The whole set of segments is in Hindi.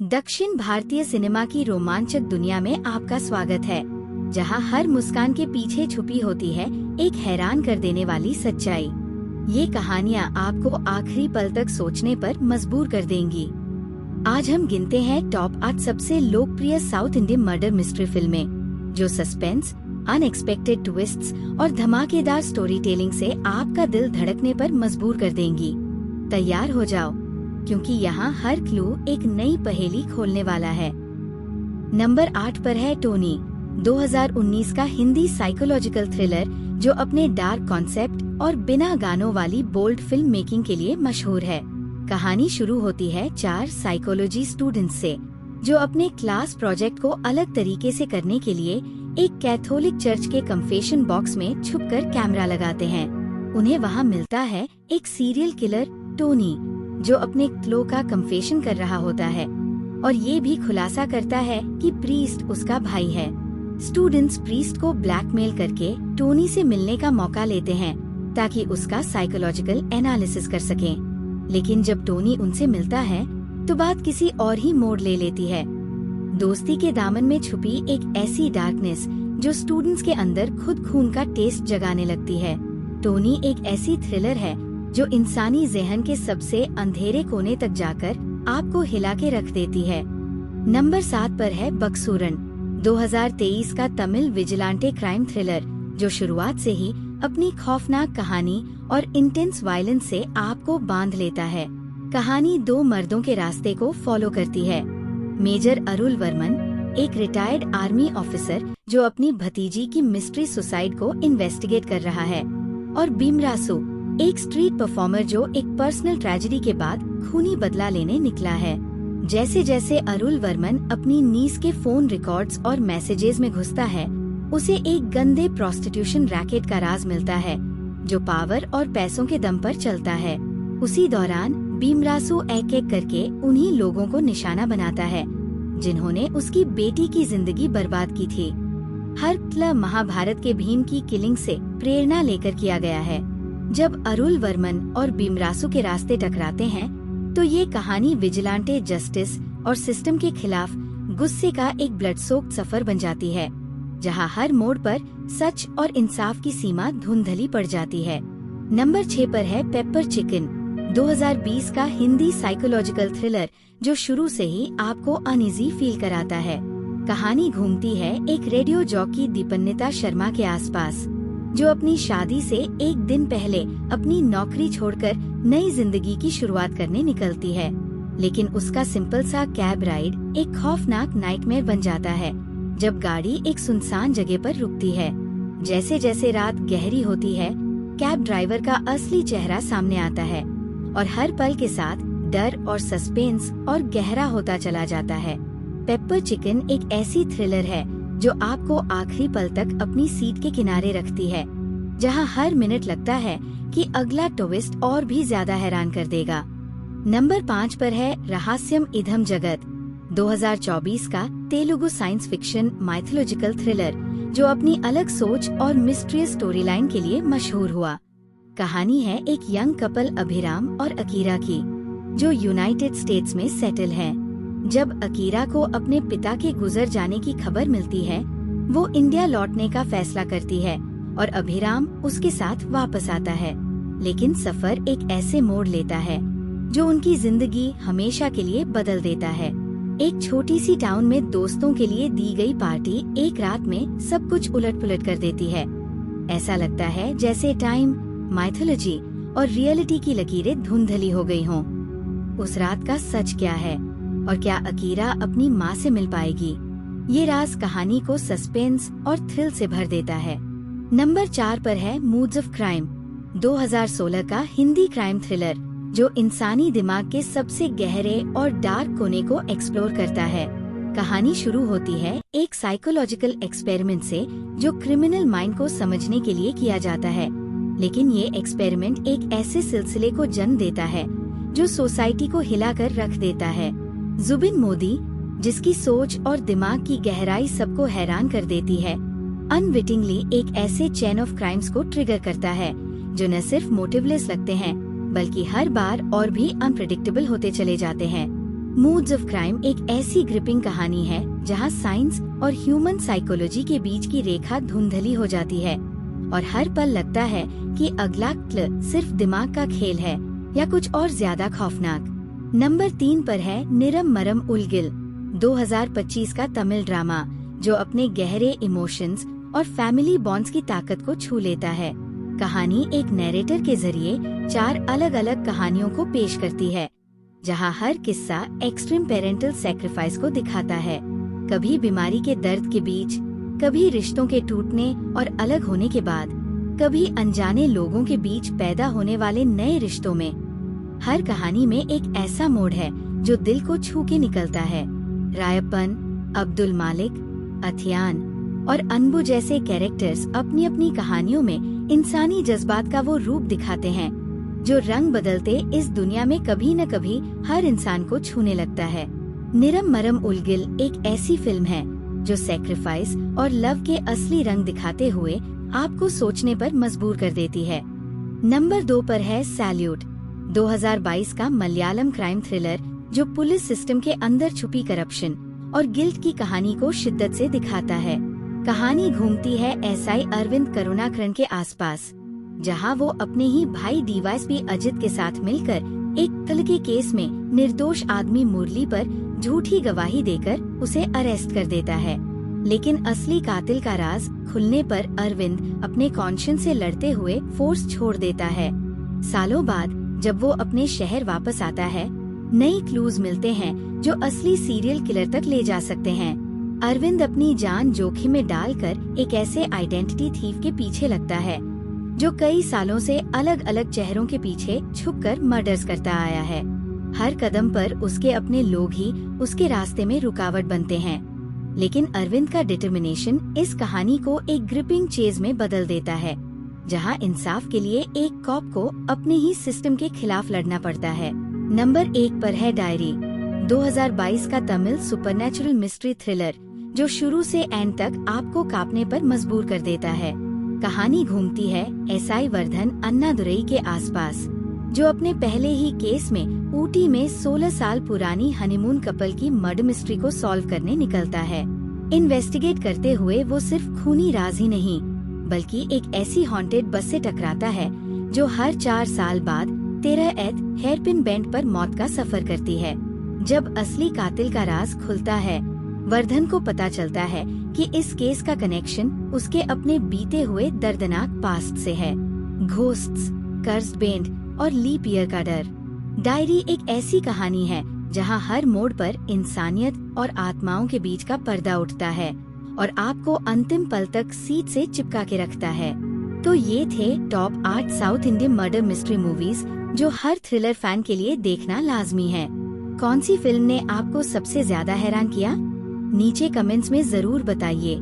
दक्षिण भारतीय सिनेमा की रोमांचक दुनिया में आपका स्वागत है, जहां हर मुस्कान के पीछे छुपी होती है एक हैरान कर देने वाली सच्चाई। ये कहानियां आपको आखिरी पल तक सोचने पर मजबूर कर देंगी। आज हम गिनते हैं टॉप 8 सबसे लोकप्रिय साउथ इंडियन मर्डर मिस्ट्री फिल्में, जो सस्पेंस, अनएक्सपेक्टेड ट्विस्ट्स और धमाकेदार स्टोरी टेलिंग से आपका दिल धड़कने पर मजबूर कर देंगी। तैयार हो जाओ, क्योंकि यहाँ हर क्लू एक नई पहेली खोलने वाला है। नंबर 8 पर है टोनी, 2019 का हिंदी साइकोलॉजिकल थ्रिलर जो अपने डार्क कॉन्सेप्ट और बिना गानों वाली बोल्ड फिल्म मेकिंग के लिए मशहूर है। कहानी शुरू होती है 4 साइकोलॉजी स्टूडेंट्स से, जो अपने क्लास प्रोजेक्ट को अलग तरीके से करने के लिए एक कैथोलिक चर्च के कन्फेशन बॉक्स में छुपकर कैमरा लगाते हैं। उन्हें वहाँ मिलता है एक सीरियल किलर टोनी, जो अपने क्लो का कन्फेशन कर रहा होता है और ये भी खुलासा करता है कि प्रीस्ट उसका भाई है। स्टूडेंट्स प्रीस्ट को ब्लैकमेल करके टोनी से मिलने का मौका लेते हैं ताकि उसका साइकोलॉजिकल एनालिसिस कर सकें। लेकिन जब टोनी उनसे मिलता है तो बात किसी और ही मोड़ ले लेती है। दोस्ती के दामन में छुपी एक ऐसी डार्कनेस जो स्टूडेंट्स के अंदर खुद खून का टेस्ट जगाने लगती है। टोनी एक ऐसी थ्रिलर है जो इंसानी ज़हन के सबसे अंधेरे कोने तक जाकर आपको हिला के रख देती है। नंबर 7 पर है बकसूरन, 2023 का तमिल विजिलेंटे क्राइम थ्रिलर जो शुरुआत से ही अपनी खौफनाक कहानी और इंटेंस वायलेंस से आपको बांध लेता है। कहानी 2 मर्दों के रास्ते को फॉलो करती है। मेजर अरुल वर्मन, एक रिटायर्ड आर्मी ऑफिसर जो अपनी भतीजी की मिस्ट्री सुसाइड को इन्वेस्टिगेट कर रहा है, और भीमरासु, एक स्ट्रीट परफॉर्मर जो एक पर्सनल ट्रेजेडी के बाद खूनी बदला लेने निकला है। जैसे जैसे अरुल वर्मन अपनी नीस के फोन रिकॉर्ड्स और मैसेजेस में घुसता है, उसे एक गंदे प्रोस्टिट्यूशन रैकेट का राज मिलता है जो पावर और पैसों के दम पर चलता है। उसी दौरान भीमरासु एक एक करके उन्हीं लोगों को निशाना बनाता है जिन्होंने उसकी बेटी की जिंदगी बर्बाद की थी। हर क्लब महाभारत के भीम की किलिंग से प्रेरणा लेकर किया गया है। जब अरुल वर्मन और भीमरासु के रास्ते टकराते हैं तो ये कहानी विजिलेंटे जस्टिस और सिस्टम के खिलाफ गुस्से का एक ब्लड सोक्ड सफर बन जाती है, जहां हर मोड़ पर सच और इंसाफ की सीमा धुंधली पड़ जाती है। नंबर 6 पर है पेपर चिकन, 2020 का हिंदी साइकोलॉजिकल थ्रिलर जो शुरू से ही आपको अनईजी फील कराता है। कहानी घूमती है एक रेडियो जॉकी दीपन्विता शर्मा के आसपास, जो अपनी शादी से एक दिन पहले अपनी नौकरी छोड़कर नई जिंदगी की शुरुआत करने निकलती है। लेकिन उसका सिंपल सा कैब राइड एक खौफनाक नाइटमेयर बन जाता है जब गाड़ी एक सुनसान जगह पर रुकती है। जैसे जैसे रात गहरी होती है, कैब ड्राइवर का असली चेहरा सामने आता है और हर पल के साथ डर और सस्पेंस और गहरा होता चला जाता है। पेपर चिकन एक ऐसी थ्रिलर है जो आपको आखिरी पल तक अपनी सीट के किनारे रखती है, जहां हर मिनट लगता है कि अगला ट्विस्ट और भी ज्यादा हैरान कर देगा। नंबर 5 पर है रहस्यम इधम जगत, 2024 का Telugu science fiction mythological thriller जो अपनी अलग सोच और मिस्ट्रियस स्टोरी लाइन के लिए मशहूर हुआ। कहानी है एक यंग कपल अभिराम और अकीरा की, जो यूनाइटेड स्टेट्स में सेटल है। जब अकीरा को अपने पिता के गुजर जाने की खबर मिलती है, वो इंडिया लौटने का फैसला करती है और अभिराम उसके साथ वापस आता है। लेकिन सफर एक ऐसे मोड़ लेता है जो उनकी जिंदगी हमेशा के लिए बदल देता है। एक छोटी सी टाउन में दोस्तों के लिए दी गई पार्टी एक रात में सब कुछ उलट-पुलट कर देती है। ऐसा लगता है जैसे टाइम, माइथोलॉजी और रियलिटी की लकीरें धुंधली हो गई हों। उस रात का सच क्या है और क्या अकीरा अपनी माँ से मिल पाएगी? ये राज कहानी को सस्पेंस और थ्रिल से भर देता है। नंबर 4 पर है मूड्स ऑफ क्राइम, 2016 का हिंदी क्राइम थ्रिलर जो इंसानी दिमाग के सबसे गहरे और डार्क कोने को एक्सप्लोर करता है। कहानी शुरू होती है एक साइकोलॉजिकल एक्सपेरिमेंट से जो क्रिमिनल माइंड को समझने के लिए किया जाता है। लेकिन ये एक्सपेरिमेंट एक ऐसे सिलसिले को जन्म देता है जो सोसाइटी को हिलाकर रख देता है। जुबिन मोदी, जिसकी सोच और दिमाग की गहराई सबको हैरान कर देती है, अनविटिंगली एक ऐसे चेन ऑफ क्राइम्स को ट्रिगर करता है जो न सिर्फ मोटिवलेस लगते हैं बल्कि हर बार और भी अनप्रेडिक्टेबल होते चले जाते हैं। मूड्स ऑफ क्राइम एक ऐसी ग्रिपिंग कहानी है जहां साइंस और ह्यूमन साइकोलॉजी के बीच की रेखा धुंधली हो जाती है और हर पल लगता है कि अगला क्ल सिर्फ दिमाग का खेल है या कुछ और ज्यादा खौफनाक। नंबर 3 पर है निरम मरम उलगिल, 2025 का तमिल ड्रामा जो अपने गहरे इमोशंस और फैमिली बॉन्ड्स की ताकत को छू लेता है। कहानी एक नैरेटर के जरिए 4 अलग अलग कहानियों को पेश करती है, जहां हर किस्सा एक्सट्रीम पेरेंटल सैक्रिफाइस को दिखाता है। कभी बीमारी के दर्द के बीच, कभी रिश्तों के टूटने और अलग होने के बाद, कभी अनजाने लोगों के बीच पैदा होने वाले नए रिश्तों में। हर कहानी में एक ऐसा मोड़ है जो दिल को छू के निकलता है। रायप्पन, अब्दुल मालिक, अथियान और अनबू जैसे कैरेक्टर्स अपनी अपनी कहानियों में इंसानी जज्बात का वो रूप दिखाते हैं जो रंग बदलते इस दुनिया में कभी न कभी हर इंसान को छूने लगता है। निरम मरम उलगिल एक ऐसी फिल्म है जो सैक्रिफाइस और लव के असली रंग दिखाते हुए आपको सोचने पर मजबूर कर देती है। नंबर 2 पर है सैल्यूट, 2022 का मलयालम क्राइम थ्रिलर जो पुलिस सिस्टम के अंदर छुपी करप्शन और गिल्ट की कहानी को शिद्दत से दिखाता है। कहानी घूमती है एसआई अरविंद करुणाकरन के आसपास, जहां वो अपने ही भाई डीवाईएसपी अजित के साथ मिलकर एक कत्ल के केस में निर्दोष आदमी मुरली पर झूठी गवाही देकर उसे अरेस्ट कर देता है। लेकिन असली कातिल का राज खुलने पर अरविंद अपने कॉन्शियंस से लड़ते हुए फोर्स छोड़ देता है। सालों बाद जब वो अपने शहर वापस आता है, नई क्लूज मिलते हैं जो असली सीरियल किलर तक ले जा सकते हैं। अरविंद अपनी जान जोखिम में डालकर एक ऐसे आइडेंटिटी थीफ के पीछे लगता है जो कई सालों से अलग अलग चेहरों के पीछे छुपकर मर्डर्स करता आया है। हर कदम पर उसके अपने लोग ही उसके रास्ते में रुकावट बनते हैं, लेकिन अरविंद का डिटर्मिनेशन इस कहानी को एक ग्रिपिंग चेज में बदल देता है, जहां इंसाफ के लिए एक कॉप को अपने ही सिस्टम के खिलाफ लड़ना पड़ता है। नंबर 1 पर है डायरी, 2022 का तमिल सुपरनैचुरल मिस्ट्री थ्रिलर जो शुरू से एंड तक आपको कांपने पर मजबूर कर देता है। कहानी घूमती है एसआई वर्धन अन्नादुरई के आसपास, जो अपने पहले ही केस में ऊटी में 16 साल पुरानी हनीमून कपल की मर्डर मिस्ट्री को सॉल्व करने निकलता है। इन्वेस्टिगेट करते हुए वो सिर्फ खूनी राज ही नहीं, बल्कि एक ऐसी हॉन्टेड बस से टकराता है जो हर 4 साल बाद 13th हेयरपिन बेंड पर मौत का सफर करती है। जब असली कातिल का राज खुलता है, वर्धन को पता चलता है कि इस केस का कनेक्शन उसके अपने बीते हुए दर्दनाक पास्ट से है। घोस्ट्स, कर्स्ड बेंड और लीप ईयर का डर। डायरी एक ऐसी कहानी है जहां हर मोड़ पर इंसानियत और आत्माओं के बीच का पर्दा उठता है और आपको अंतिम पल तक सीट से चिपका के रखता है। तो ये थे top 8 south Indian murder mystery movies जो हर थ्रिलर फैन के लिए देखना लाजमी है। कौन सी फिल्म ने आपको सबसे ज्यादा हैरान किया? नीचे कमेंट्स में जरूर बताइए।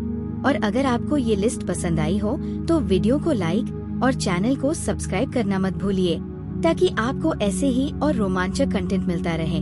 और अगर आपको ये लिस्ट पसंद आई हो तो वीडियो को लाइक और चैनल को सब्सक्राइब करना मत भूलिए, ताकि आपको ऐसे ही और रोमांचक कंटेंट मिलता रहे।